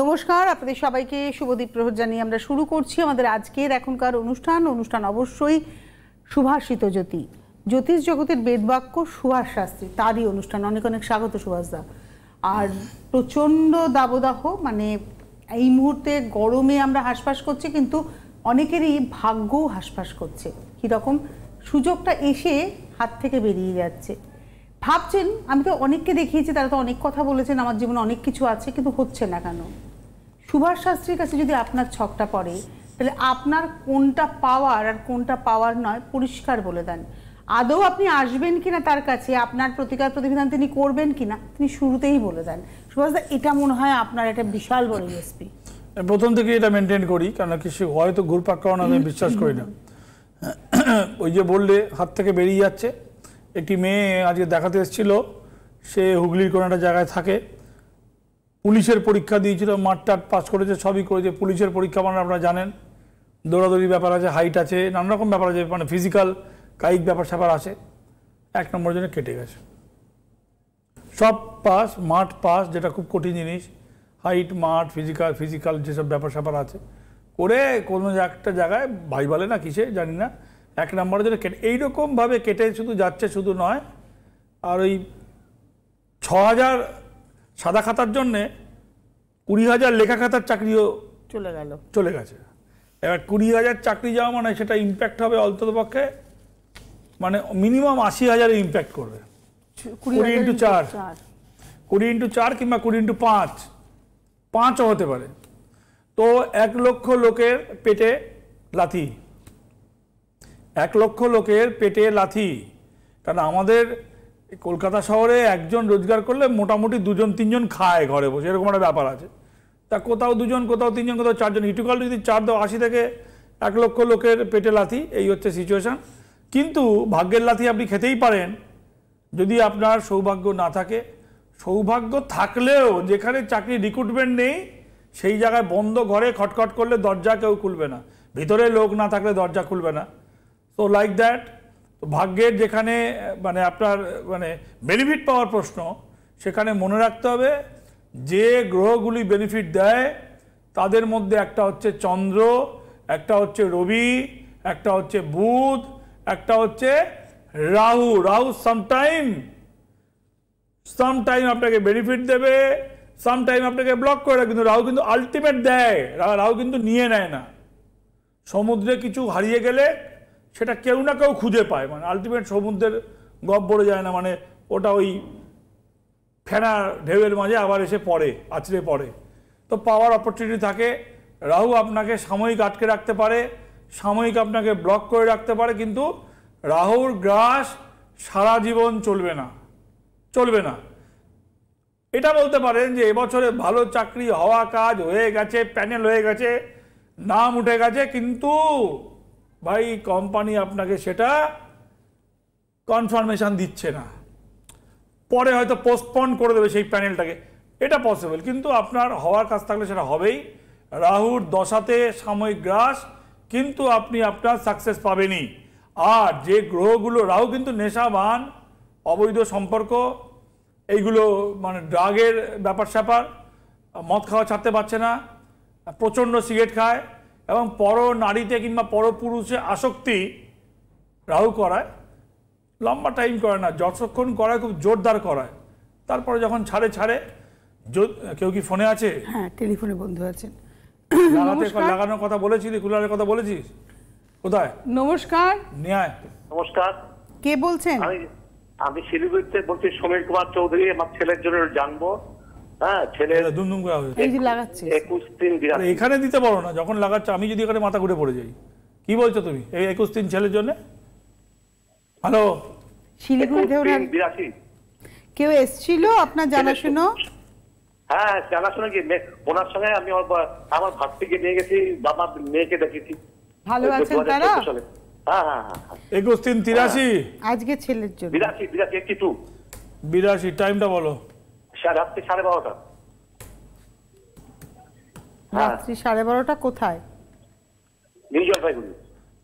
নমস্কার, আপনাদের সবাইকে শুভদীপ প্রহর জানিয়ে আমরা শুরু করছি আমাদের আজকের এখনকার অনুষ্ঠান অবশ্যই সুভাষিত জ্যোতি, জ্যোতিষ জগতের বেদবাক্য সুভাষ শাস্ত্রী, তারই অনুষ্ঠান। অনেক অনেক স্বাগত সুভাষদা। আর প্রচণ্ড দাবদাহ, মানে এই মুহূর্তে গরমে আমরা হাঁসফাঁস করছি, কিন্তু অনেকেরই ভাগ্যও হাঁসফাঁস করছে। কীরকম সুযোগটা এসে হাত থেকে বেরিয়ে যাচ্ছে। ভাবছেন, আমি তো অনেককে দেখিয়েছি, তারা তো অনেক কথা বলেছেন, আমার জীবনে অনেক কিছু আছে, কিন্তু হচ্ছে না কেন? সুভাষ শাস্ত্রীর কাছে যদি আপনার ছকটা পড়ে, তাহলে আপনার কোনটা পাওয়ার আর কোনটা পাওয়ার নয় পরিষ্কার বলে দেন। আদৌ আপনি আসবেন কিনা তার কাছে, আপনার প্রতিকার প্রতিবিধান তিনি করবেন কিনা, তিনি শুরুতেই বলে দেন। সুভাষদা, এটা মনে হয় আপনার একটা বিশাল বড় ইউএসপি। প্রথম থেকে এটা মেনটেন করি, কারণ কিছু হয়তো ঘুরপাক করানো আমি বিশ্বাস করি না। ওই যে বললে হাত থেকে বেরিয়ে যাচ্ছে, একটি মেয়ে আজকে দেখাতে এসেছিল, সে হুগলির কোনো একটা জায়গায় থাকে, পুলিশের পরীক্ষা দিয়েছিল, মাঠ পাস করেছে, সবই করেছে। পুলিশের পরীক্ষা মানে আপনারা জানেন, দৌড়াদৌড়ি ব্যাপার আছে, হাইট আছে, নানা রকম ব্যাপার আছে, মানে ফিজিক্যাল কায়িক ব্যাপার স্যাপার আছে। 1 নম্বরের জন্য কেটে গেছে। সব পাস, মাঠ পাস, যেটা খুব কঠিন জিনিস, হাইট, মাঠ, ফিজিক্যাল যেসব ব্যাপার স্যাপার আছে করে কোনো একটা জায়গায় ভাই বলে না কিসে জানি না, 1 নম্বরের জন্য কেটে এইরকমভাবে কেটে শুধু যাচ্ছে, শুধু নয়, আর ওই 6,000 সাদা খাতার জন্যে 20,000 লেখা খাতার চাকরিও চলে গেছে। এবার 20,000 চাকরি যাওয়া মানে সেটা ইম্প্যাক্ট হবে অন্ততপক্ষে, মানে মিনিমাম 80,000 ইম্প্যাক্ট করবে। 20x4, 20x4 কিংবা 20x5, 5ও হতে পারে। তো 1 লক্ষ লোকের পেটে লাথি, 1 লক্ষ লোকের পেটে লাথি। কারণ আমাদের কলকাতা শহরে একজন রোজগার করলে মোটামুটি 2-3জন খায় ঘরে বসে, এরকম একটা ব্যাপার আছে। তা কোথাও 2জন, কোথাও 3জন, কোথাও 4জন, ইটুকাল যদি 4 দাও, 80 থেকে 1 লক্ষ লোকের পেটে লাথি, এই হচ্ছে সিচুয়েশান। কিন্তু ভাগ্যের লাথি আপনি খেতেই পারেন যদি আপনার সৌভাগ্য না থাকে। সৌভাগ্য থাকলেও যেখানে চাকরি রিক্রুটমেন্ট নেই, সেই জায়গায় বন্ধ ঘরে খটখট করলে দরজা কেউ খুলবে না, ভিতরে লোক না থাকলে দরজা খুলবে না। তো লাইক দ্যাট, ভাগ্যের যেখানে মানে আপনার মানে বেনিফিট পাওয়ার প্রশ্ন, সেখানে মনে রাখতে হবে যে গ্রহগুলি বেনিফিট দেয় তাদের মধ্যে একটা হচ্ছে চন্দ্র, একটা হচ্ছে রবি, একটা হচ্ছে বুধ, একটা হচ্ছে রাহু। রাহু সামটাইম আপনাকে বেনিফিট দেবে, সামটাইম আপনাকে ব্লক করে দেয়, কিন্তু রাহু কিন্তু আলটিমেট দেয়, রাহু কিন্তু নিয়ে নেয় না। সমুদ্রে কিছু হারিয়ে গেলে সেটা কেউ না কেউ খুঁজে পায়, মানে আলটিমেট সমুদ্রের গহ্বরে যায় না, মানে ওটা ওই ফেনা ঢেউয়ের মাঝে আবার এসে পড়ে, আছড়ে পড়ে। তো পাওয়ার অপরচুনিটি থাকে। রাহু আপনাকে সাময়িক আটকে রাখতে পারে, সাময়িক আপনাকে ব্লক করে রাখতে পারে, কিন্তু রাহুর গ্রাস সারা জীবন চলবে না। এটা বলতে পারেন যে এবছরে ভালো চাকরি হওয়া কাজ হয়ে গেছে, প্যানেল হয়ে গেছে, নাম উঠে গেছে, কিন্তু ভাই কোম্পানি আপনাকে সেটা কনফার্মেশন দিচ্ছে না, পরে হয়তো পোস্টপন করে দেবে সেই প্যানেলটাকে, এটা পসিবল। কিন্তু আপনার হওয়ার কাজ থাকলে সেটা হবেই। রাহুর দশাতে সাময়িক গ্রাস, কিন্তু আপনি আপনার সাকসেস পাবেনই। আর যে গ্রহগুলো, রাহু কিন্তু নেশাবান, অবৈধ সম্পর্ক, এইগুলো মানে ড্রাগের ব্যাপার স্যাপার, মদ খাওয়া ছাড়তে পারছে না, প্রচণ্ড সিগারেট খায়, এবং পর নারীতে কিংবা পর পুরুষে আসক্তি রাহু করায়। লম্বা টাইম করে না, যতক্ষণ করায় খুব জোরদার করায়, তারপরে যখন ছাড়ে। কেউ কি ফোনে আছে? হ্যাঁ, টেলিফোনে বন্ধু আছেন। লাগানোর কথা বলেছিলি, কুলারের কথা বলেছিস? কোথায়? নমস্কার। নমস্কার, কে বলছেন? আমি শিলিগুড়িতে বলছি, সমীর কুমার চৌধুরী। আমার ছেলের জন্য জানবো। হ্যাঁ, ছেলে দুমদুম করে এই যে লাগাচ্ছে 21-3 এখানে দিতে পারো না, যখন লাগাচ্ছে আমি যদি এখানে মাথা ঘুরে পড়ে যাই। কি বলছো তুমি? এই 21-3 ছেলের জন্য? হ্যালো, শিলিগুড়িতে 82 কেউ এসেছিল আপনার জানাশুনো? হ্যাঁ, জানাশোনা কি, ওনার সঙ্গে আমি আমার ভাস্তিকে নিয়ে গেছি, বাবা মেয়েকে দেখেছি। ভালো আছেন তারা? হ্যাঁ। 21-3-83 আজকে ছেলের জন্য 82 টাইমটা বলো। রাত্রি 12:30। রাত্রি 12:30 কোথায়? নিউ জলপাইগুড়ি।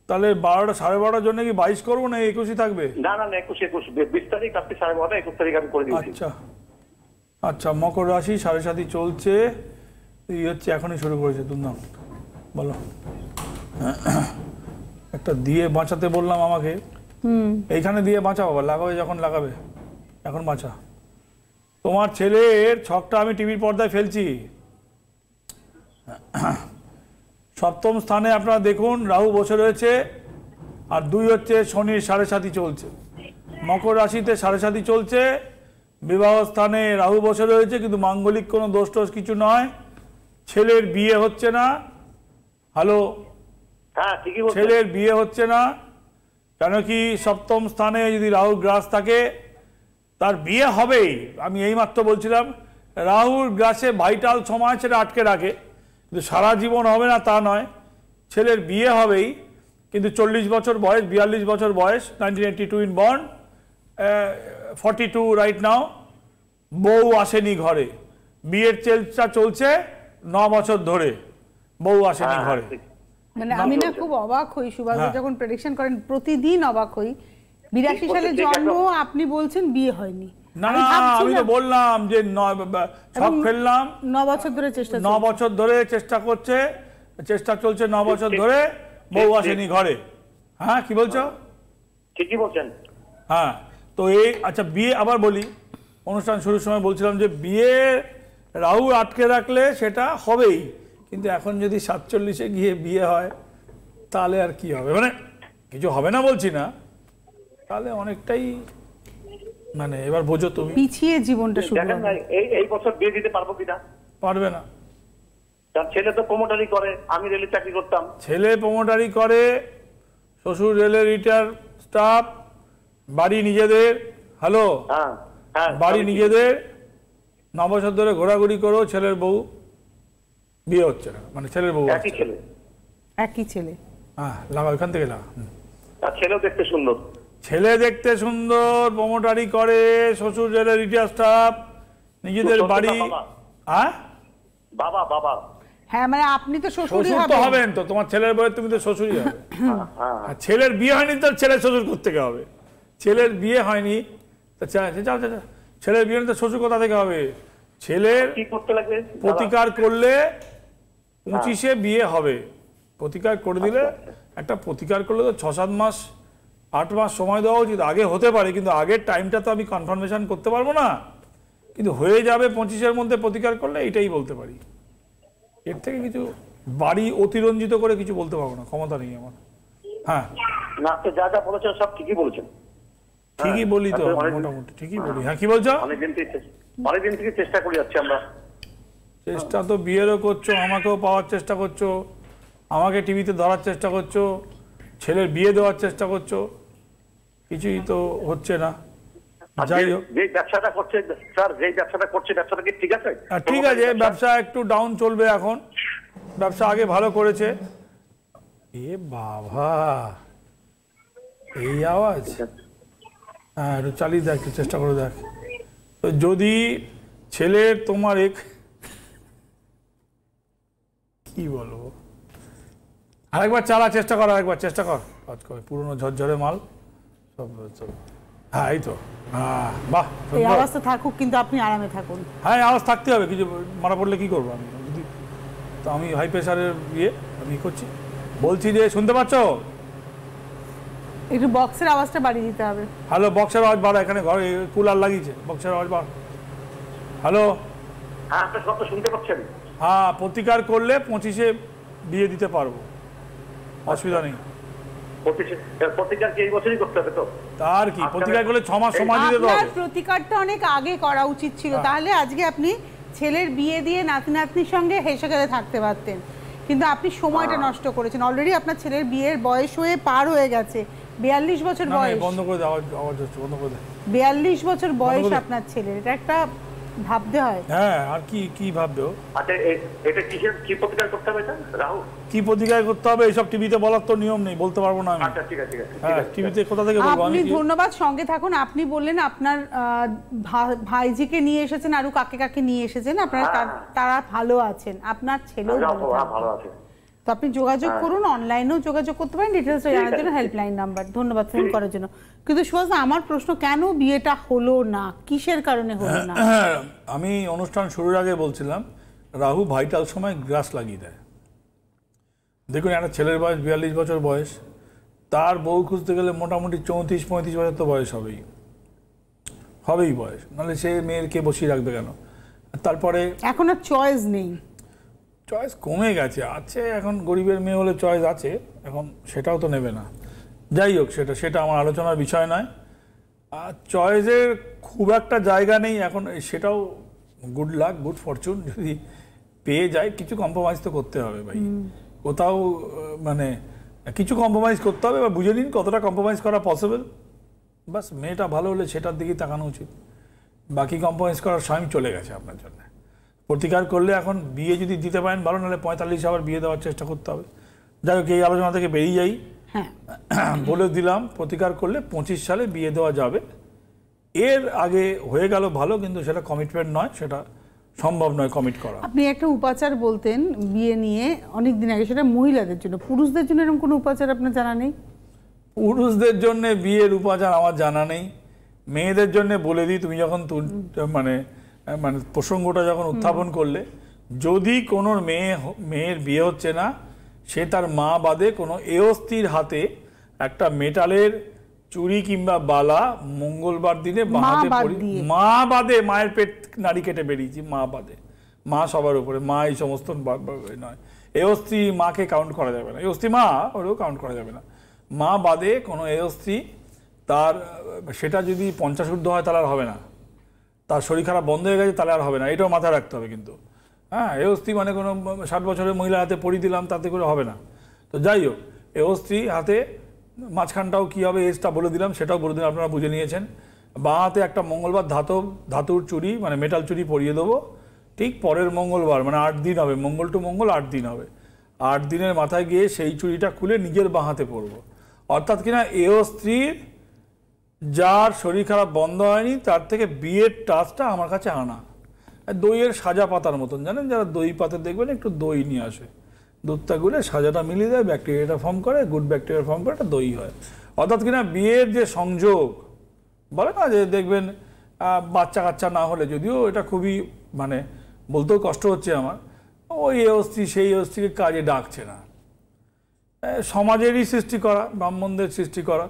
তাহলে 12টা 12:30 জন্য কি 22 করবো না 21ই থাকবে? না 21 20 তারিখ রাত্রি 12:30, 21 তারিখ আমি করে দিয়েছি। আচ্ছা, মকর রাশি 7.5 চলছে, এই হচ্ছে এখনই শুরু করেছে দুর্নাম। বলো, একটা দিয়ে বাঁচাতে বললাম আমাকে, এইখানে দিয়ে বাঁচাও, আবার লাগাবে যখন লাগাবে, এখন বাঁচা। তোমার ছেলের ছকটা আমি টিভির পর্দায় ফেলছি। সপ্তম স্থানে আপনারা দেখুন রাহু বসে রয়েছে, আর 2 হচ্ছে শনির 7.5 চলছে, মকর রাশিতে 7.5 চলছে, বিবাহ স্থানে রাহু বসে রয়েছে, কিন্তু মাঙ্গলিক কোনো দোষ টোষ কিছু নয়। ছেলের বিয়ে হচ্ছে না। হ্যালো, হ্যাঁ ঠিকই বলছেন। ছেলের বিয়ে হচ্ছে না, কেন কি সপ্তম স্থানে যদি রাহুর গ্রাস থাকে তার বিয়ে হবেই। আমি এইমাত্র বলছিলাম রাহুর গ্রাসে ভাইটাল সময় সেটা আটকে রাখে, কিন্তু সারা জীবন হবে না তা নয়, ছেলের বিয়ে হবেই। কিন্তু 40 বছর বয়স, 42 বছর বয়স, 1982 ইন বর্ন, 42 রাইট নাও, বউ আসেনি ঘরে, বিয়ের চেষ্টা চলছে 9 বছর ধরে, বউ আসেনি ঘরে। মানে আমি না খুব অবাক হই সুভাষ যখন প্রেডিকশন করেন, প্রতিদিন অবাক হই। 82 সালে জন্ম, আপনি বলছেন বিয়ে হয়নি। না না, আমি তো বললাম যে ছক ফেললাম, 9 বছর ধরে চেষ্টা 9 বছর ধরে চেষ্টা করছে, চেষ্টা চলছে 9 বছর ধরে, বউ আসেনি ঘরে। হ্যাঁ, কি বলছো? ঠিকই বলছেন। হ্যাঁ, তো এই আচ্ছা বিয়ে আবার বলি, অনুষ্ঠান শুরুর সময় বলছিলাম যে বিয়ে রাহু আটকে রাখলে সেটা হবেই, কিন্তু এখন যদি 47-এ গিয়ে বিয়ে হয় তাহলে আর কি হবে, মানে কিছু হবে না বলছি না, তাহলে অনেকটাই মানে এবার বোঝো তুমি, পিছিয়ে জীবনটা শুরু দেখেন না, হবে। এই বছর বিয়ে দিতে পারবো কিনা। পারবে না। তার ছেলে তো প্রমোটারি করে, আমি রেলে চাকরি করতাম। ছেলে প্রমোটারি করে, শ্বশুর রেলের রিটায়ার স্টাফ, বাড়ি নিজেদের। হ্যালো, হ্যাঁ হ্যাঁ, বাড়ি নিজেদের, 9 বছর ধরে ঘোরাঘুরি করো, ছেলের বউ বিয়ে হচ্ছে না, মানে ছেলের বউ একই ছেলে। একই ছেলে। হ্যাঁ, লাগা ওইখান থেকে লাগা। তার ছেলেও দেখতে সুন্দর। ছেলে দেখতে সুন্দর, প্রমোটারি করে, শ্বশুর রেলের রিটায়ার স্টাফ, নিজেদের বাড়ি। হ্যাঁ, বাবা বাবা। হ্যাঁ, মানে আপনি তো শ্বশুরই শ্বশুর তো হবেন। হবেন, তো তোমার ছেলের বয়স তুমি তো শ্বশুরই হবে। হ্যাঁ, আর ছেলের বিয়ে হয়নি তো ছেলের শ্বশুর থেকে হবে, ছেলের বিয়ে হয়নি তো ছেলের বিয়ে হয়নি তো শ্বশুর কোথা থেকে হবে? ছেলের কি করতে লাগবে? প্রতিকার করলে 25-এ বিয়ে হবে, প্রতিকার করে দিলে, একটা প্রতিকার করলে তো 6-7 মাস 8 মাস সময় দেওয়া উচিত। আগে হতে পারে, কিন্তু আগের টাইমটা তো আমি কনফার্মেশন করতে পারবো না, কিন্তু হয়ে যাবে 25-এর মধ্যে প্রতিকার করলে, এইটাই বলতে পারি। এর থেকে কিছু বাড়ি অতিরঞ্জিত করে কিছু বলতে পারবো না, ক্ষমতা নেই আমার। হ্যাঁ, না, তো যা যা বলেছেন সব ঠিকই বলেছেন। ঠিকই বলি তো, মোটামুটি ঠিকই বলি। হ্যাঁ, কি বলছো? অনেকদিন থেকে চেষ্টা করে যাচ্ছি আমরা। চেষ্টা তো বিয়েরও করছো, আমাকেও পাওয়ার চেষ্টা করছো, আমাকে টিভিতে ধরার চেষ্টা করছো, ছেলের বিয়ে দেওয়ার চেষ্টা করছো, কিছুই তো হচ্ছে না। যাই হোক, যে ব্যবসাটা করছে স্যার, যে ব্যবসাটা করছে, ব্যবসাটা কি ঠিক আছে? ঠিক আছে, ব্যবসা একটু ডাউন চলবে এখন, ব্যবসা আগে ভালো করেছে। এ বাবা, এই আওয়াজ, হ্যাঁ একটু চালিয়ে দেখ, একটু চেষ্টা করে দেখ। তো যদি ছেলের তোমার কি বলবো, আরেকবার চালা, চেষ্টা কর, আরেকবার চেষ্টা কর, কাজ করে, পুরোনো ঝরঝরে মাল সব সব। হ্যাঁ, এই তো, হ্যাঁ, বাহ, এই অবস্থা থাকুক, কিন্তু আপনি আরামে থাকুন। হ্যাঁ, আওয়াজ থাকতে হবে, কিছু মারা পড়লে কি করবো আমি, যদি তো আমি হাই প্রেশারের ইয়ে আমি করছি, বলছি যে শুনতে পাচ্ছ? একটু বক্সের আওয়াজটা বাড়িয়ে দিতে হবে। হ্যালো, বক্সের আওয়াজ বাড়া, এখানে ঘরে কুলার লাগিয়েছে, বক্সের আওয়াজ বাড়া। হ্যালো, হ্যাঁ, আপনি সব তো শুনতে পাচ্ছেন। হ্যাঁ, প্রতিকার করলে 25-এ বিয়ে দিতে পারবো, অসুবিধা নেই। প্রতিকার কি এই বছরই করতে হবে তো? তার কি, প্রতিকার করলে 6 মাস সময় দিতে আপনার হবে। প্রতিকারটা অনেক আগে করা উচিত ছিল, তাহলে আজকে আপনি ছেলের বিয়ে দিয়ে নাতি নাতনির সঙ্গে হেসে খেলে থাকতে পারতেন, কিন্তু আপনি সময়টা নষ্ট করেছেন। অলরেডি আপনার ছেলের বিয়ের বয়স হয়ে পার হয়ে গেছে, 42 বছর বয়স। বন্ধ করে দে, আওয়াজ হচ্ছে, বন্ধ করে দে। 42 বছর বয়স আপনার ছেলের, এটা একটা ভাবতে হয়। হ্যাঁ, আর কি ভাববে ও? আচ্ছা, এটা কি প্রতিকার করতে হবে? রাহু কি প্রতিকার করতে হবে এইসব টিভিতে বলার তো নিয়ম নেই, বলতে পারবো না আমি। আচ্ছা, ঠিক আছে, হ্যাঁ, টিভিতে কোথা থেকে বলবো আপনি? আমি? ধন্যবাদ, সঙ্গে থাকুন। আপনি বললেন আপনার ভাইজিকে নিয়ে এসেছেন, আরো কাকে কাকে নিয়ে এসেছেন, আপনারা তারা ভালো আছেন, আপনার ছেলেও ভালো আছে। তো আপনি যোগাযোগ করুন, অনলাইনেও যোগাযোগ করতে পারেন, ডিটেলস জানার জন্য হেল্পলাইন নাম্বার। ধন্যবাদ ফোন করার জন্য। কিন্তু সুভাষ, আমার প্রশ্ন, কেন বিয়েটা হলো না, কিসের কারণে হলো না? আমি অনুষ্ঠান শুরুর আগে বলছিলাম রাহু ভাইটাল সময় গ্রাস লাগিয়ে দেয়। দেখুন একটা ছেলের বয়স 42 বছর বয়স, তার বউ খুঁজতে গেলে মোটামুটি 34-35 বছর তো বয়স হবেই বয়স, নাহলে সে মেয়েরকে বসিয়ে রাখবে কেন? তারপরে এখন আর চয়েস নেই, চয়েস কমে গেছে, আছে এখন গরিবের মেয়ে হলে চয়েস আছে, এখন সেটাও তো নেবে না। যাই হোক, সেটা আমার আলোচনার বিষয় নয়। আর চয়েসের খুব একটা জায়গা নেই এখন, সেটাও গুড লাক, গুড ফরচুন, যদি পেয়ে যায় কিছু কম্প্রোমাইজ তো করতে হবে ভাই, কোথাও মানে কিছু কম্প্রোমাইজ করতে হবে, বা বুঝে নিন কতটা কম্প্রোমাইজ করা পসিবল। বাস মেয়েটা ভালো হলে সেটার দিকেই তাকানো উচিত, বাকি কম্প্রোমাইজ করার সময় চলে গেছে আপনার জন্য। প্রতিকার করলে এখন বিয়ে যদি দিতে পারেন ভালো, নাহলে 45 আবার বিয়ে দেওয়ার চেষ্টা করতে হবে। যাই হোক, এই আলোচনা থেকে বেরিয়ে যাই। বলে দিলাম প্রতিকার করলে 25 সালে বিয়ে দেওয়া যাবে, এর আগে হয়ে গেল ভালো, কিন্তু সেটা কমিটমেন্ট নয়, সেটা সম্ভব নয় কমিট করা। আপনি একটা উপাচার বলতেন বিয়ে নিয়ে অনেক দিন আগে, সেটা মহিলাদের জন্য, পুরুষদের জন্য এরকম কোনো উপাচার আপনার জানা নেই? পুরুষদের জন্য বিয়ের উপাচার আমার জানা নেই, মেয়েদের জন্য বলে দিই, তুমি যখন মানে প্রসঙ্গটা যখন উত্থাপন করলে, যদি কোনো মেয়ের বিয়ে হচ্ছে না, সে তার মা বাদে কোনো এয়স্ত্রীর হাতে একটা মেটালের চুড়ি কিংবা বালা মঙ্গলবার দিনে বাঁহাতে মা বাদে, মায়ের পেট নাড়ি কেটে বেরিয়েছি, মা বাদে, মা সবার উপরে, মা এই সমস্ত নয়, এয়স্ত্রী মাকে কাউন্ট করা যাবে না, এয়স্ত্রী মা ওরেও কাউন্ট করা যাবে না, মা বাদে কোনো এয়স্ত্রী তার, সেটা যদি 50 ঊর্ধ্ব হয় তাহলে আর হবে না, তার শরীর খারাপ বন্ধ হয়ে গেছে তাহলে আর হবে না, এটাও মাথায় রাখতে হবে কিন্তু। হ্যাঁ, এয়স্ত্রী মানে কোনো 60 বছরের মহিলা হাতে পড়ি দিলাম তাতে করে হবে না। তো যাই হোক, এয়স্ত্রী হাতে মাঝখানটাও কী হবে এজটা বলে দিলাম, সেটাও বলে দিলাম, আপনারা বুঝে নিয়েছেন। বাঁ হাতে একটা মঙ্গলবার ধাতুর চুড়ি মানে মেটাল চুড়ি পরিয়ে দেবো, ঠিক পরের মঙ্গলবার মানে 8 দিন হবে, মঙ্গল টু মঙ্গল 8 দিন হবে, 8 দিনের মাথায় গিয়ে সেই চুড়িটা খুলে নিজের বাঁ হাতে পরবো। অর্থাৎ কিনা এয়স্ত্রীর যার শরীর খারাপ বন্ধ হয়নি তার থেকে বিয়ের টাচটা আমার কাছে আনা, দইয়ের সাজা পাতার মতন, জানেন যারা দই পাতে দেখবেন একটু দই নিয়ে আসে, দুধটা গুলে সাজাটা মিলিয়ে দেয়, ব্যাকটেরিয়াটা ফর্ম করে, গুড ব্যাকটেরিয়া ফর্ম করে, একটা দই হয়। অর্থাৎ কিনা বিয়ের যে সংযোগ বলে না, যে দেখবেন বাচ্চা কাচ্চা না হলে, যদিও এটা খুবই মানে বলতেও কষ্ট হচ্ছে আমার, ওই অস্থি সেই অস্থিকে কাজে ডাকছে না, সমাজেরই সৃষ্টি করা, ব্রাহ্মণদের সৃষ্টি করা,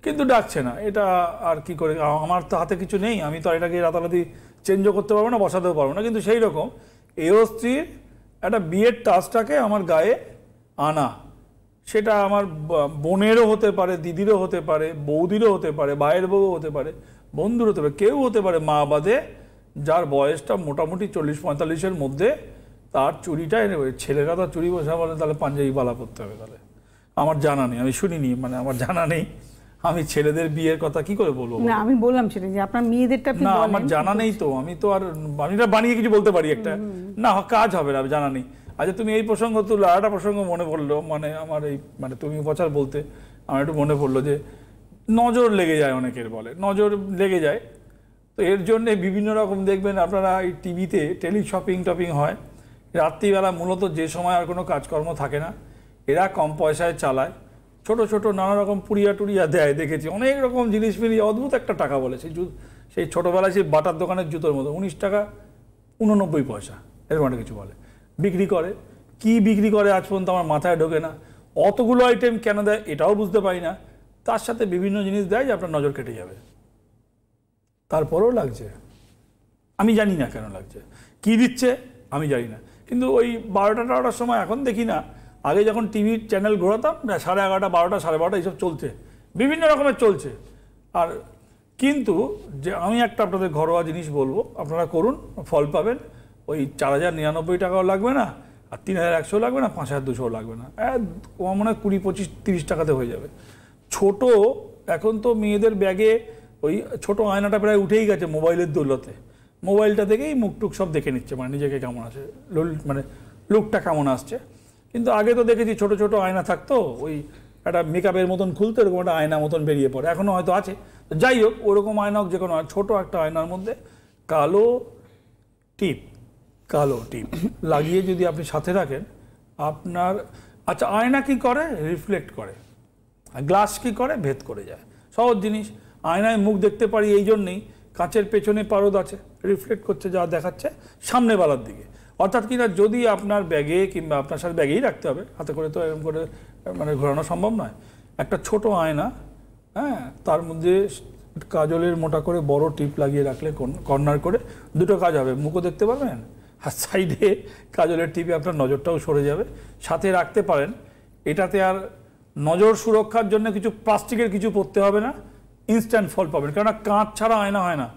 কিন্তু ডাকছে না, এটা আর কি করে, আমার তো হাতে কিছু নেই, আমি তো এটাকে রাতারাতি চেঞ্জও করতে পারবো না, বসাতেও পারবো না, কিন্তু সেই রকম এয়স্ত্রীর একটা বিয়ের টাচটাকে আমার গায়ে আনা, সেটা আমার বোনেরও হতে পারে, দিদিরও হতে পারে, বৌদিরও হতে পারে, ভাইয়ের বউও হতে পারে, বন্ধুর হতে পারে, কেউ হতে পারে, মা বাদে যার বয়সটা মোটামুটি 40-45-এর মধ্যে, তার চুড়িটা এনে, ছেলেরা তো চুড়ি বসা বলে তাহলে পাঞ্জাবি বালা করতে হবে, তাহলে আমার জানা নেই, আমি শুনিনি, মানে আমার জানা নেই, আমি ছেলেদের বিয়ের কথা কি করে বলবো? না, আমি বললাম সেটা যে আপনার মেয়েদেরটা না, আমার জানা নেই তো, আমি তো আর বানিয়ে কিছু বলতে পারি একটা, না কাজ হবে না, জানা নেই। আচ্ছা, তুমি এই প্রসঙ্গ তুললে আরেকটা প্রসঙ্গ মনে পড়লো, মানে আমার এই মানে তুমি উপচার বলতে আমার একটু মনে পড়লো যে নজর লেগে যায়, অনেকের বলে নজর লেগে যায়, তো এর জন্যে বিভিন্ন রকম দেখবেন আপনারা এই টিভিতে শপিং হয় রাত্রিবেলা, মূলত যে সময় আর কোনো কাজকর্ম থাকে না, এরা কম পয়সায় চালায়, ছোট ছোট নানা রকম পুড়িয়া টুড়িয়া দেয়, দেখেছি অনেক রকম জিনিস মিলিয়ে অদ্ভুত একটা টাকা বলে, সেই ছোটোবেলায় সেই বাটার দোকানের জুতোর মতো 19 টাকা 89 পয়সা এরকম একটা কিছু বলে, বিক্রি করে। কি বিক্রি করে আজ পর্যন্ত আমার মাথায় ঢোকে না, অতগুলো আইটেম কেন দেয় এটাও বুঝতে পারি না, তার সাথে বিভিন্ন জিনিস দেয় যে আপনার নজর কেটে যাবে, তারপরেও লাগছে, আমি জানি না কেন লাগছে, কি দিচ্ছে আমি জানি না, কিন্তু ওই 12টা-12টার সময় এখন দেখি না, আগে যখন টিভির চ্যানেল ঘোরাতাম 11:30, 12টা, 12:30 এইসব চলছে, বিভিন্ন রকমের চলছে। আর কিন্তু যে আমি একটা আপনাদের ঘরোয়া জিনিস বলবো, আপনারা করুন, ফল পাবেন, ওই 4099 টাকাও লাগবে না, আর 3100 লাগবে না, 5200 লাগবে না, মনে হয় 20-25-30 টাকাতে হয়ে যাবে। ছোট এখন তো মেয়েদের ব্যাগে ওই ছোট আয়নাটা প্রায় উঠেই গেছে মোবাইলের দৌলতে, মোবাইলটা থেকেই মুখটুক সব দেখে নিচ্ছে, মানে নিজেকে কেমন আছে, মানে লুকটা কেমন আসছে। কিন্তু আগে তো দেখেছি ছোট ছোট আয়না থাকতো, ওই একটা মেকআপের মতন খুলতো, এরকম একটা আয়না মতন বেরিয়ে পড়ে, এখনও হয়তো আছে, যাই হোক ওরকম আয়না হোক, যে কোনো ছোটো একটা আয়নার মধ্যে কালো টিপ লাগিয়ে যদি আপনি সাথে রাখেন আপনার, আচ্ছা আয়না কি করে, রিফ্লেক্ট করে, গ্লাস কি করে, ভেদ করে যায়, সহজ জিনিস। আয়নায় মুখ দেখতে পারি এই জন্যেই, কাঁচের পেছনে পারদ আছে, রিফ্লেক্ট করছে, যা দেখাচ্ছে সামনে বেলার দিকে, অর্থাৎ কিনা যদি আপনার ব্যাগে কিংবা আপনার সাথে ব্যাগেই রাখতে হবে, হাতে করে তো এরকম করে মানে ঘোরানো সম্ভব নয়, একটা ছোট আয়না, হ্যাঁ, তার মধ্যে কাজলের মোটা করে বড় টিপ লাগিয়ে রাখলে কর্নার করে দুটো কাজ হবে, মুখও দেখতে পাবেন আর সাইডে কাজলের টিপে আপনার নজরটাও সরে যাবে। সাথে রাখতে পারেন, এটাতে আর নজর সুরক্ষার জন্য কিছু প্লাস্টিকের কিছু পরতে হবে না, ইনস্ট্যান্ট ফল পাবেন। কেননা কাঁচ ছাড়া আয়না হয় না,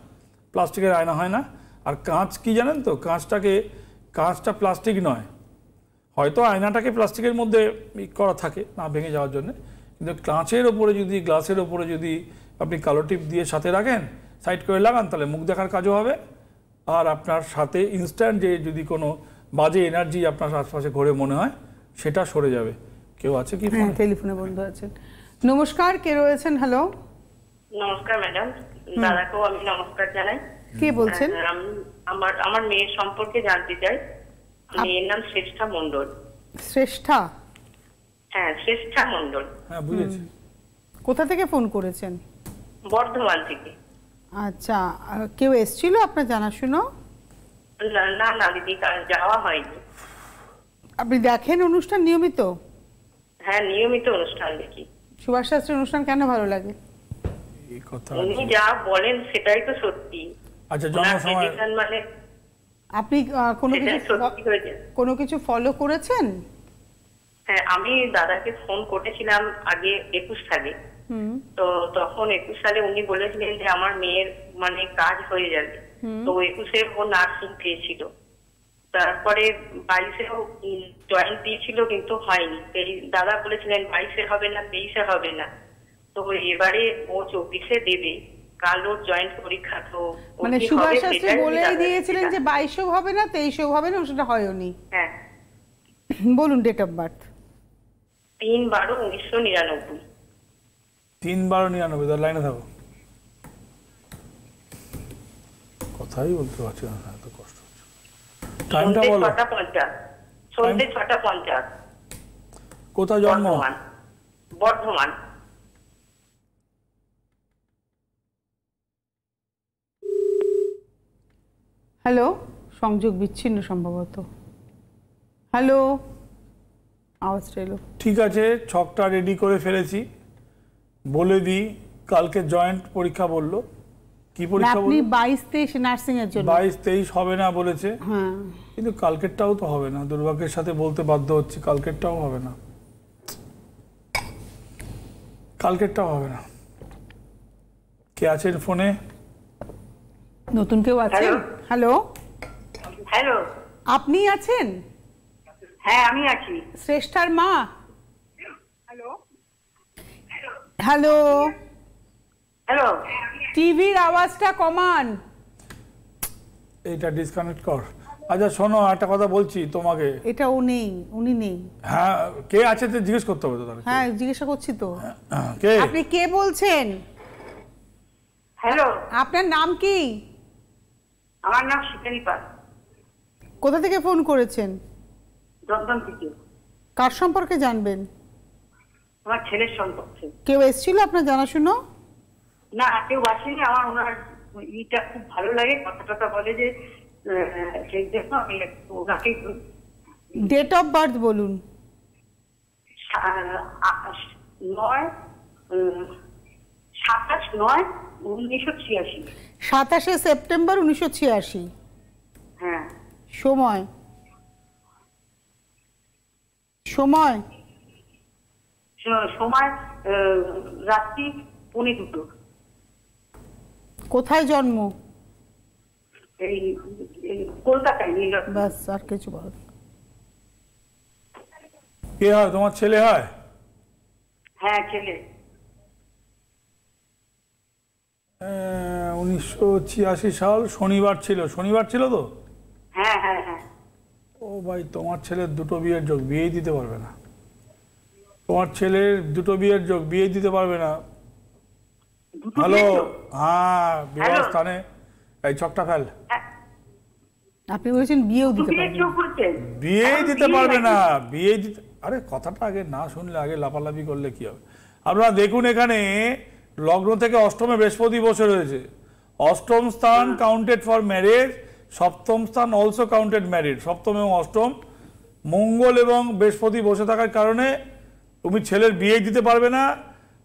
প্লাস্টিকের আয়না হয় না। আর কাঁচ কি জানেন তো, কাঁচটা প্লাস্টিক নয়, হয়তো আয়নাটাকে প্লাস্টিকের মধ্যে করা থাকে না ভেঙে যাওয়ার জন্য, কিন্তু কাঁচের ওপরে যদি, গ্লাসের ওপরে যদি আপনি কালো টিপ দিয়ে সাথে রাখেন, সাইড করে লাগান, তাহলে মুখ দেখার কাজও হবে। আর আপনার সাথে ইনস্ট্যান্ট যে যদি কোনো বাজে এনার্জি আপনার আশপাশে ঘুরে মনে হয়, সেটা সরে যাবে। কেউ আছে কি? হ্যাঁ, টেলিফোনে বন্ধু আছেন। নমস্কার, কে রয়েছেন? হ্যালো, নমস্কার ম্যাডাম, দাদাকেও আমি নমস্কার জানাই। কে বলছেন? আমার মেয়ের সম্পর্কে জানতে চাই। মেয়ের নাম শ্রেষ্ঠা মণ্ডল। শ্রেষ্ঠা? হ্যাঁ, শ্রেষ্ঠা মণ্ডল। হ্যাঁ, বুঝেছি। কোথা থেকে ফোন করেছেন? বর্ধমান থেকে। আচ্ছা, কেউ এসেছিল আপনার জানাশুনো? না না দিদি, যাওয়া হয়নি। আপনি দেখেন অনুষ্ঠান নিয়মিত? হ্যাঁ, নিয়মিত অনুষ্ঠান দেখি। সুভাষ শাস্ত্রীর অনুষ্ঠান কেন ভালো লাগে? এই কথা উনি যা বলেন সেটাই তো সত্যি। আচ্ছা, জন্ম সময় মানে আপনি কোনো কিছু ফলো করেছেন? হ্যাঁ, আমি দাদাকে ফোন করেছিলাম আগে 21 সালে। তো তখন 21 সালে উনি বলেছিলেন যে আমার মেয়ের মানে কাজ হয়ে যাবে। তো 21-এ ও নার্সিং পেয়েছিল, তারপরে 22-এও জয়েন্ট দিয়েছিল কিন্তু হয়নি। দাদা বলেছিলেন 22-এ হবে না, 23-এ হবে না। তো এবারে ও 24-এ দেবে। কাল ওর জয়েন্ট পরীক্ষা। তো মানে সুভাষ শাস্ত্রী বলেই দিয়েছিলেন যে 22-এও হবে না, 23-এও হবে না, সেটা হয়নি। হ্যাঁ, বলুন ডেট অফ বার্থ। 3/12/1999। 3/12/99। তার লাইনে থাকো, কথাই বলতে পারছি না, এত কষ্ট হচ্ছে। টাইমটা বলো। 6:50, সন্ধ্যে 6:50। কোথায় জন্ম? বর্ধমান। হ্যালো, সংযোগ বিচ্ছিন্ন সম্ভবত। হ্যালো, আওয়াজটা এলো। ঠিক আছে, ছকটা রেডি করে ফেলেছি। বলে দিই, কালকে জয়েন্ট পরীক্ষা বললো। কি পরীক্ষা আপনি বললো? 22-23 নার্সিং এর জন্য। 22-23 হবে না বলেছে। হ্যাঁ, কিন্তু কালকেরটাও তো হবে না, দুর্ভাগ্যের সাথে বলতে বাধ্য হচ্ছি, কালকেরটাও হবে না, কালকেরটাও হবে না। কে আছেন ফোনে? নতুন কেউ আছেন? হ্যালো, হ্যালো, আপনি আছেন? হ্যাঁ আমি আছি। শ্রেষ্ঠার মা? হ্যালো হ্যালো, হ্যালো, টিভির আওয়াজটা কমান। এইটা ডিসকানেক্ট কর। আচ্ছা শোনো, একটা কথা বলছি তোমাকে। এটা ও নেই, উনি নেই। হ্যাঁ, কে আছে তো জিজ্ঞেস করতে হবে তো তাহলে। হ্যাঁ, জিজ্ঞাসা করছি তো। কে? আপনি কে বলছেন? হ্যালো, আপনার নাম কি? আমার নাম শিকারি পাল। কোথা থেকে ফোন করেছেন? দমদম থেকে। কার সম্পর্কে জানবেন? আমার ছেলের সম্পর্কে। কেউ এসেছিল আপনার জানাশুনো? না, কেউ আসেনি। আমার ওনার ইটা খুব ভালো লাগে, কথা বলে যে সেই জন্য আমি ওনাকে। ডেট অফ বার্থ বলুন। 27/9/1986। 27শে সেপ্টেম্বর 1986। হ্যাঁ। সময়? সময় সময় রাত্রি 2:45। কোথায় জন্ম? এই কলকাতায়। বাস, আর কিছু বল। কে হয়? তোমার ছেলে হয়? হ্যাঁ, ছেলে। 1986 সাল শনিবার ছিল। শনিবার ছিল তো? হ্যাঁ হ্যাঁ হ্যাঁ। ও ভাই, তোমার ছেলের দুটো বিয়ের যোগ, বিয়েই দিতে পারবে না। তোমার ছেলের দুটো বিয়ের যোগ, বিয়ে দিতে পারবে না। হ্যালো, হ্যাঁ, বিবাহ স্থানে। এই চকটা ফেল। আপনি বলেছেন বিয়েও দিতে পারবেন? বিয়েই দিতে পারবে না, বিয়ে দিতে। আরে কথাটা আগে না শুনলে, আগে লাফালাফি করলে কি হবে? আপনারা দেখুন, এখানে লগ্ন থেকে অষ্টমে বৃহস্পতি বসে রয়েছে। অষ্টম স্থান কাউন্টেড ফর ম্যারেজ, সপ্তম স্থান অলসো কাউন্টেড ম্যারিড, সপ্তম এবং অষ্টম মঙ্গল এবং বৃহস্পতি বসে থাকার কারণে তুমি ছেলের বিয়ে দিতে পারবে না।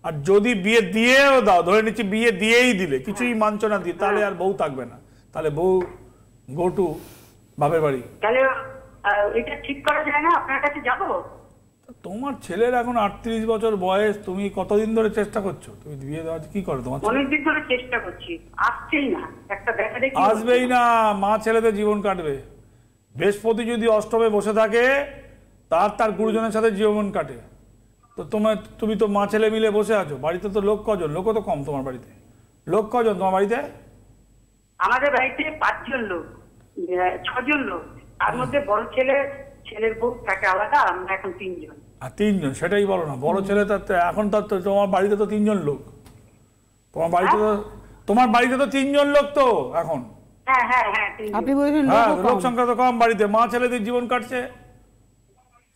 আর যদি বিয়ে দিয়েও দাও, ধরে নিচ্ছি বিয়ে দিয়েই দিলে, কিছুই মানছ না দিয়ে, তাহলে আর বউ থাকবে না, তাহলে বউ গো টু বাপের বাড়ি। তাহলে এটা ঠিক করা যায় না, আপনার কাছে যাবো? তোমার ছেলের এখন 38 বছর বয়স, তুমি কতদিন ধরে চেষ্টা করছো? তুমি বিয়ে দেওয়ার কি করো তোমার? অনেকদিন ধরে চেষ্টা করছি, আসছেই না, একটা দেখা দেখি আসবেই না, মা ছেলেদের জীবন কাটবে। বৃহস্পতি যদি অষ্টমে বসে থাকে, তার গুরুজনের সাথে জীবন কাটে। তো তুমি তো মা ছেলে মিলে বসে আছো, বাড়িতে তো লোক কজন? লোকও তো কম তোমার বাড়িতে। লোক কজন তোমার বাড়িতে? আমাদের বাড়িতে 5 জন লোক, 6 জন লোক, তার মধ্যে বড় ছেলের বউ থাকে আলাদা, আমরা এখন 3 জন। আর 3 জন, সেটাই বলো না, বড় ছেলে এখন তো তোমার বাড়িতে তো 3 জন লোক। তোমার বাড়িতে তো 3 জন লোক তো এখন। হ্যাঁ হ্যাঁ হ্যাঁ, আপনি বলছেন লোক সংখ্যা তো কম বাড়িতে, মা ছেলেদের জীবন কাটছে,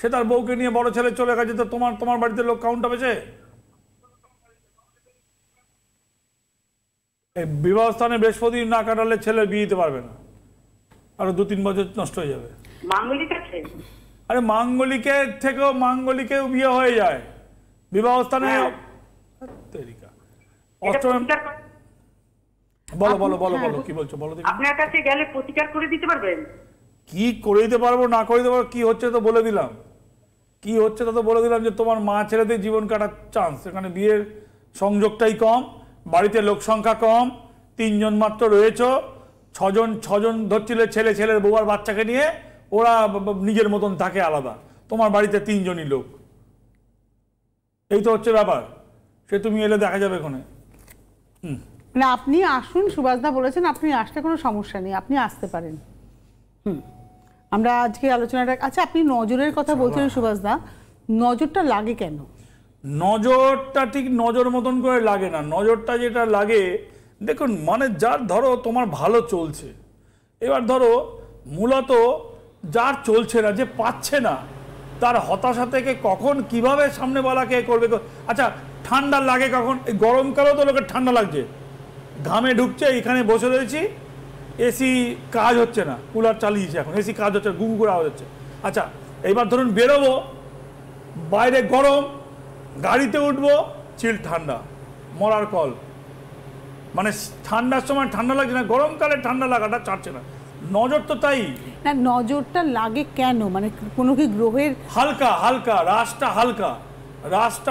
সে তার বউকে নিয়ে বড় ছেলে চলে গেছে, তো তোমার বাড়িতে লোক কাউন্ট হবে? এই বিবাহ স্থানে বৃহস্পতি না কাটালে ছেলে বিয়ে দিতে পারবে না, আরো 2-3 বছর নষ্ট হয়ে যাবে। মাঙ্গলিক আছে? আরে মাঙ্গলিকেও বিয়ে হয়ে যায় বিবাহ স্থানে। বলো কি বলছো, বলো। আপনার কাছে গেলে প্রতিকার করে দিতে পারবেন? কি করে দিতে পারবো, না করে দিতে পারবো, কি হচ্ছে তো বলে দিলাম। কি হচ্ছে তা তো বলে দিলাম, যে তোমার মা ছেলেদের জীবন কাটার চান্স, এখানে বিয়ের সংযোগটাই কম, বাড়িতে লোক সংখ্যা কম, 3 জন মাত্র রয়েছ, 6 জন ধরছিলে ছেলের বউ আর বাচ্চাকে নিয়ে, ওরা নিজের মতন থাকে আলাদা, তোমার বাড়িতে 3 জনই লোক। এই তো হচ্ছে ব্যাপার, সে তুমি এলে দেখা যাবে ওখানে। না, আপনি আসুন, সুভাষদা বলেছেন আপনি আসলে কোনো সমস্যা নেই, আপনি আসতে পারেন। আমরা আজকে আলোচনাটা, আচ্ছা আপনি নজরের কথা বলছিলেন সুভাষদা, নজরটা লাগে কেন? নজরটা ঠিক নজর মতন করে লাগে না। নজরটা যেটা লাগে, দেখুন, মানে যার ধরো তোমার ভালো চলছে, এবার ধরো মূলত যার চলছে না, যে পাচ্ছে না, তার হতাশা থেকে কখন কিভাবে সামনে বলাকে করবে। আচ্ছা, ঠান্ডা লাগে কখন? এই গরমকালেও তো লোকের ঠান্ডা লাগছে, ঘামে ঢুকছে, এখানে বসে রয়েছি, এসি কাজ হচ্ছে না, কুলার চালিয়েছে, এখন এসি কাজ হচ্ছে, গুগু করে আওয়াজ হচ্ছে। আচ্ছা, এবার ধরুন বেরোবো, বাইরে গরম, গাড়িতে উঠবো, চিল ঠান্ডা, মরার কল। মানে ঠান্ডার সময় ঠান্ডা লাগছে না, গরমকালে ঠান্ডা লাগাটা চাচ্ছে না। নজর তো তাই না, নজরটা লাগে কেন? মানে কোনো কি গ্রহের হালকা রাশটা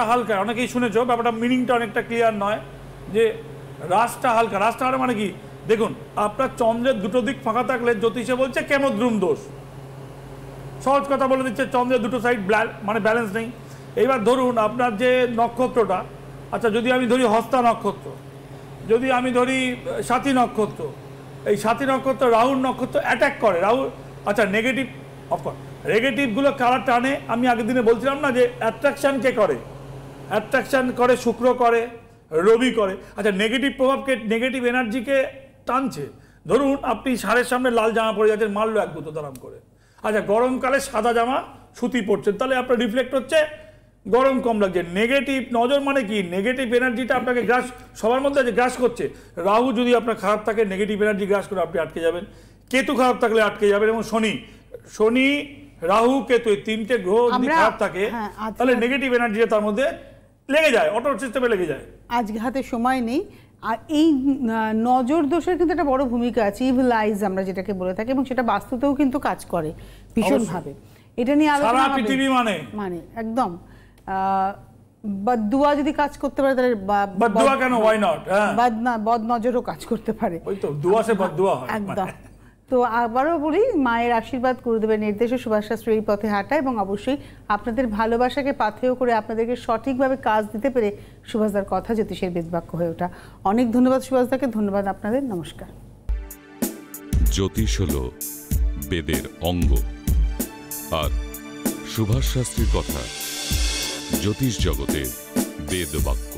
হালকা, অনেকেই শুনেছো ব্যাপারটা, মিনিংটা অনেকটা ক্লিয়ার নয়, যে রাশটা হালকা মানে কি? দেখুন, আপনার চন্দ্রের 2টো দিক ফাঁকা থাকলে জ্যোতিষে বলছে কেমদ্রুম দোষ। সহজ কথা বলে দিচ্ছে, চন্দ্রের 2টো সাইড মানে ব্যালেন্স নেই। এইবার ধরুন আপনার যে নক্ষত্রটা, আচ্ছা যদি আমি ধরি হস্তা নক্ষত্র, যদি আমি ধরি সাথী নক্ষত্র, এই সাথী নক্ষত্র রাহুর নক্ষত্র অ্যাটাক করে, রাহু, আচ্ছা নেগেটিভ, অফকোর্স নেগেটিভগুলো কারা টানে? আমি আগের দিনে বলছিলাম না, যে অ্যাট্রাকশান কে করে? অ্যাট্রাকশান করে শুক্র, করে রবি করে। আচ্ছা, নেগেটিভ প্রভাবকে, নেগেটিভ এনার্জিকে টানছে। ধরুন আপনি সারের সামনে লাল জামা পরে যাচ্ছেন, মারলো এক গুঁতো দাঁড়াম করে। আচ্ছা, গরমকালে সাদা জামা সুতি পড়ছেন, তাহলে আপনার রিফ্লেক্ট হচ্ছে, গরম কম লাগছে। নেগেটিভ নজর মানে কি? নেগেটিভ এনার্জিটা আপনাকে গ্রাস, সবার মধ্যে আছে, গ্রাস করছে। রাহু যদি আপনার খারাপ থাকে, নেগেটিভ এনার্জি গ্রাস করে আপনি আটকে যাবেন। কেতু খারাপ থাকলে আটকে যাবেন, এবং শনি রাহু কেতু, এই 3টে গ্রহ যদি খারাপ থাকে, তাহলে নেগেটিভ এনার্জিটা তার মধ্যে লেগে যায়, অটো সিস্টেমে লেগে যায়। আজকে হাতে সময় নেই। আর এই নজর দোষের কিন্তু একটা বড় ভূমিকা আছে, ইভিল আইজ আমরা যেটাকে বলে থাকি, এবং সেটা বাস্তুতেও কিন্তু কাজ করে ভীষণভাবে। এটা নিয়ে আলোচনা সারা পৃথিবী মানে একদম বদদুয়া যদি কাজ করতে পারে, তাহলে বদদুয়া কেন, ওয়াই নট, বদ নজরও কাজ করতে পারে। ওই তো দুয়া সে বদদুয়া হয় একদম। তো আবারও বলি, মায়ের আশীর্বাদ, গুরুদেবের নির্দেশে সুভাষ শাস্ত্রী এই পথে হাঁটা, এবং অবশ্যই আপনাদের ভালোবাসাকে পাথেয় করে আপনাদেরকে সঠিকভাবে কাজ দিতে পেরে সুভাষদার কথা জ্যোতিষের বেদবাক্য হয়ে ওঠা। অনেক ধন্যবাদ সুভাষদাকে, ধন্যবাদ আপনাদের, নমস্কার। জ্যোতিষ হলো বেদের অঙ্গ, আর সুভাষ শাস্ত্রীর কথা জ্যোতিষ জগতের বেদবাক্য।